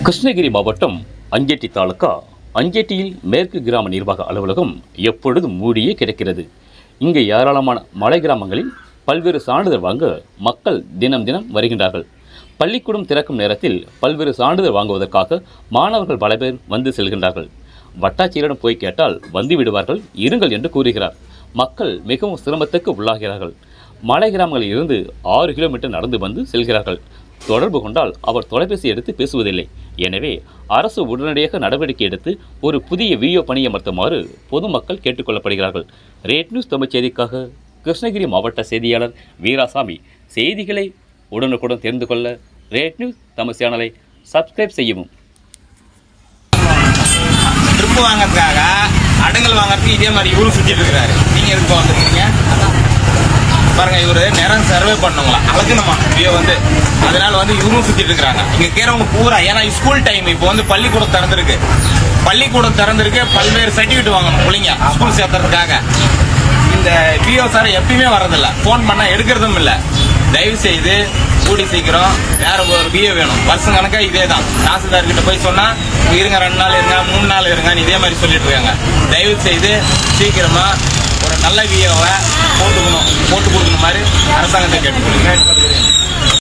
கிருஷ்ணகிரி மாவட்டம் அஞ்சேட்டி தாலுகா அஞ்சேட்டியில் மேற்கு கிராம நிர்வாக அலுவலகம் எப்பொழுதும் மூடியே கிடக்கிறது. இங்கே ஏராளமான மலை கிராமங்களில் பல்வேறு சான்றிதழ் வாங்க மக்கள் தினம் தினம் வருகின்றார்கள். பள்ளிக்கூடம் திறக்கும் நேரத்தில் பல்வேறு சான்றிதழ் வாங்குவதற்காக மாணவர்கள் பல பேர் வந்து செல்கின்றார்கள். வட்டாட்சியரிடம் போய் கேட்டால் வந்து விடுவார்கள், இருங்கள் என்று கூறுகிறார். மக்கள் மிகவும் சிரமத்துக்கு உள்ளாகிறார்கள். மலை கிராமங்களில் இருந்து 6 கிலோமீட்டர் நடந்து வந்து செல்கிறார்கள். தொடர்பு கொண்டால் அவர் தொலைபேசி எடுத்து பேசுவதில்லை. எனவே அரசு உடனடியாக நடவடிக்கை எடுத்து ஒரு புதிய விஓ பணியமர்த்துமாறு பொதுமக்கள் கேட்டுக்கொள்ளப்படுகிறார்கள். ரேட் நியூஸ் தமிழ் செய்திக்காக கிருஷ்ணகிரி மாவட்ட செய்தியாளர் வீராசாமி. செய்திகளை உடனுக்குடன் தெரிந்து கொள்ள ரேட் நியூஸ் தமிழ் சேனலை சப்ஸ்கிரைப் செய்யவும். ட்ரிப்பு வாங்கிறதுக்காக அடங்கல் வாங்குறதுக்கு இதே மாதிரி இவரும் சுற்றிட்டு இருக்கிறாரு. நீங்கள் எதுக்கு வந்துருக்கீங்க பாருங்க, இவரு நேரம் சர்வே பண்ணுங்களா அழகுனமா வியோ அதனால இவரும் சுத்திட்டு இருக்கிறாங்க. இங்க கேறவங்க பூரா, ஏன்னா ஸ்கூல் டைம் இப்போ பள்ளிக்கூடம் திறந்திருக்கு. பல்வேறு சர்டிஃபிகேட் வாங்கணும் பிள்ளைங்க ஸ்கூல் சேர்த்துறதுக்காக. இந்த விஓ சார் எப்பயுமே வர்றதில்ல, ஃபோன் பண்ணா எடுக்கிறதும் இல்லை. தயவு செய்து கூடி சீக்கிரம் வேற ஒரு விஓ வேணும். வருஷம் கணக்கா இதே தான். தாசில்தார் கிட்ட போய் சொன்னா இருங்க 2 நாள் இருங்க 3 நாள் இருங்கன்னு இதே மாதிரி சொல்லிட்டு இருக்காங்க. தயவு செய்து சீக்கிரமா ஒரு நல்ல விஓவை போட்டு கொடுக்கணும் மாதிரி அரசாங்கத்தை கேட்டுக்கொள்கிறேன்.